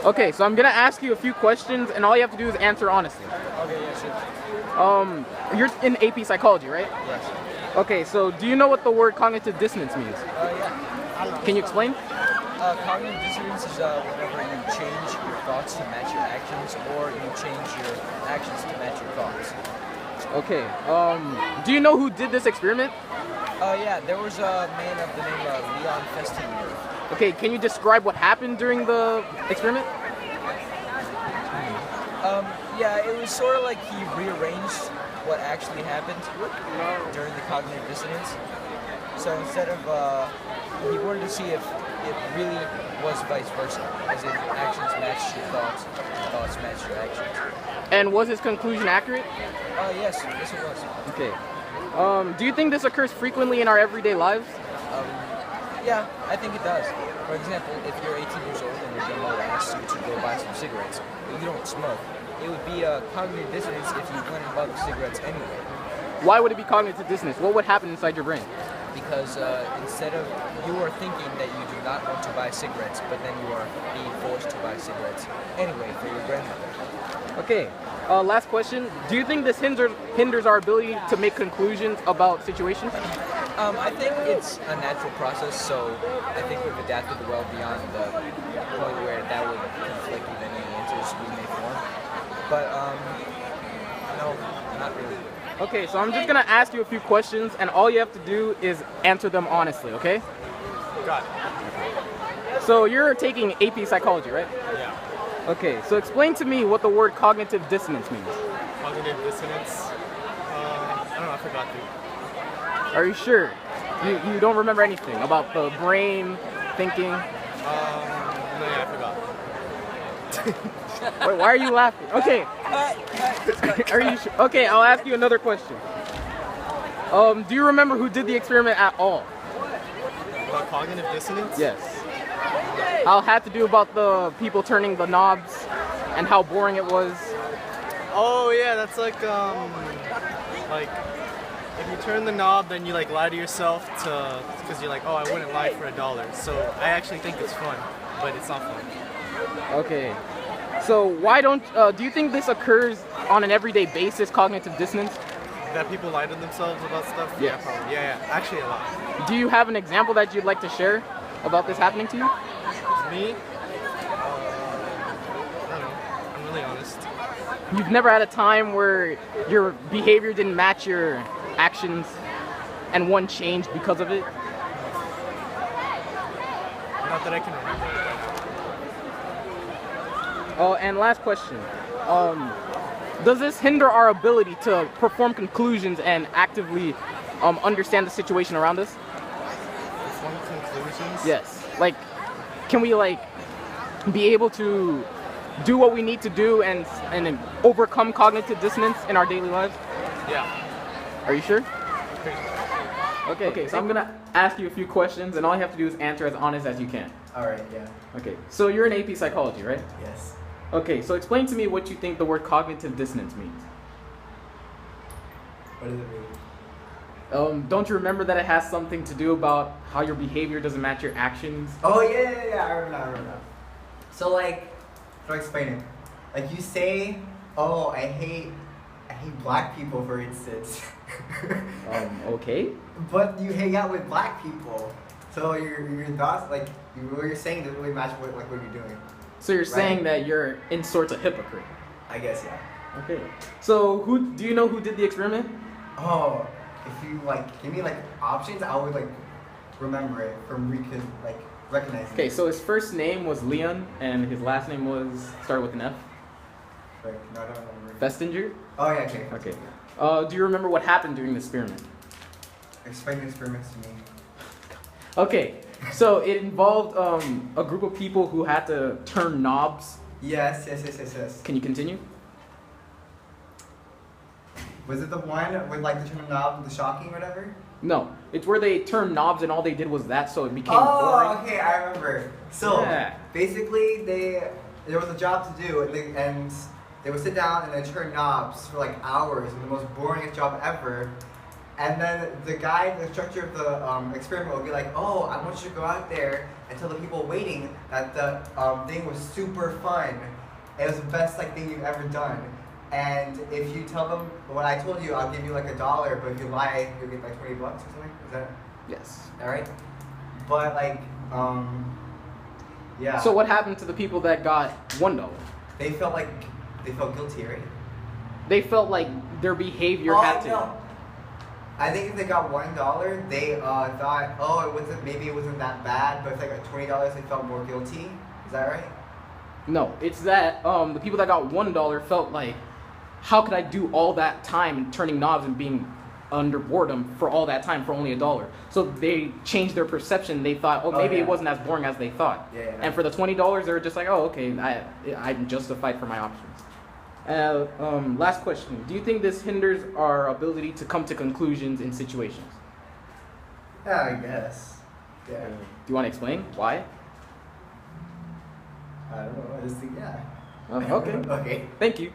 Okay, so I'm gonna ask you a few questions, and all you have to do is answer honestly. Okay, yeah, sure. You're in AP psychology, right? Yes. Okay, so do you know what the word cognitive dissonance means? Yeah. I don't know. Can you explain? Cognitive dissonance is whenever you change your thoughts to match your actions, or you change your actions to match your thoughts. Okay. Do you know who did this experiment? Yeah, there was a man of the name of Leon Festinger. Okay, can you describe what happened during the experiment? Yeah, it was sort of like he rearranged what actually happened during the cognitive dissonance. So instead of, he wanted to see if it really was vice versa, as in actions matched your thoughts, thoughts matched your actions. And was his conclusion accurate? Yes it was. Okay. Do you think this occurs frequently in our everyday lives? Yeah, I think it does. For example, if you're 18 years old and your grandmother asks you to go buy some cigarettes, but you don't smoke, it would be a cognitive dissonance if you went and bought the cigarettes anyway. Why would it be cognitive dissonance? What would happen inside your brain? Because instead of, you are thinking that you do not want to buy cigarettes, but then you are being forced to buy cigarettes anyway for your grandmother. Okay, last question. Do you think this hinders our ability to make conclusions about situations? I think it's a natural process, so I think we've adapted well beyond the point where that would conflict with any answers we may form. But, no, not really. Okay, so I'm just gonna ask you a few questions, and all you have to do is answer them honestly, okay? Got it. So you're taking AP psychology, right? Yeah. Okay, so explain to me what the word cognitive dissonance means. Cognitive dissonance. I don't know, I forgot to. Are you sure? You don't remember anything about the brain, thinking? No, yeah, I forgot. Wait, why are you laughing? Okay. Are you sure? Okay, I'll ask you another question. Do you remember who did the experiment at all? About cognitive dissonance? Yes. How it had to do about the people turning the knobs and how boring it was. Oh yeah, that's like if you turn the knob, then you like lie to yourself because you're like, oh, I wouldn't lie for $1. So I actually think it's fun, but it's not fun. Okay. So why don't, do you think this occurs on an everyday basis, cognitive dissonance? That people lie to themselves about stuff? Yes. Yeah, probably. Yeah, actually a lot. Do you have an example that you'd like to share about this happening to you? Me? I don't know. I'm really honest. You've never had a time where your behavior didn't match your actions and one changed because of it? Not that I can remember right now. Oh, and last question. Does this hinder our ability to perform conclusions and actively understand the situation around us? Perform conclusions? Yes. Like, can we be able to do what we need to do and overcome cognitive dissonance in our daily lives? Yeah. Are you sure? Okay, so I'm gonna ask you a few questions, and all you have to do is answer as honest as you can. Alright, yeah. Okay, so you're in AP psychology, right? Yes. Okay, so explain to me what you think the word cognitive dissonance means. What does it mean? Don't you remember that it has something to do about how your behavior doesn't match your actions? Oh, yeah, I remember now. So, like, how do I explain it? Like, you say, oh, I hate black people, for instance. Okay. But you hang out with black people. So your thoughts, like, what you're saying doesn't really match what you're doing. So you're saying that you're in sorts a hypocrite? I guess, yeah. Okay. So do you know who did the experiment? Oh, if you, give me, options, I would, remember it from recognizing Okay, it. so his first name was Leon, and his last name started with an F? Right, no, I don't remember. Festinger? Oh, yeah, okay. Okay. Do you remember what happened during the experiment? Explain the experiments to me. Okay, so it involved a group of people who had to turn knobs. Yes. Can you continue? Was it the one with the turn knob, the shocking or whatever? No, it's where they turned knobs and all they did was that, so it became boring. Oh, okay, I remember. So, Yeah. basically, there was a job to do, and they would sit down and then turn knobs for hours, and the most boringest job ever. And then the instructor of the experiment will be like, oh, I want you to go out there and tell the people waiting that the thing was super fun. It was the best thing you've ever done. And if you tell them what I told you, I'll give you $1, but if you lie, you'll get $20 or something. Is that? Yes. All right. But yeah. So what happened to the people that got $1? They felt guilty, right? They felt like their behavior Oh, had to. no. I think if they got $1, they thought, oh, maybe it wasn't that bad. But if they got $20, they felt more guilty. Is that right? No, it's that the people that got $1 felt like, how could I do all that time and turning knobs and being under boredom for all that time for only $1? So they changed their perception. They thought, maybe it wasn't as boring as they thought. Yeah. And for the $20, they were just like, oh, okay, I'm justified for my options. Last question. Do you think this hinders our ability to come to conclusions in situations? Yeah, I guess. Yeah. Do you want to explain why? I don't know. I just think, yeah. Okay. Okay. Thank you.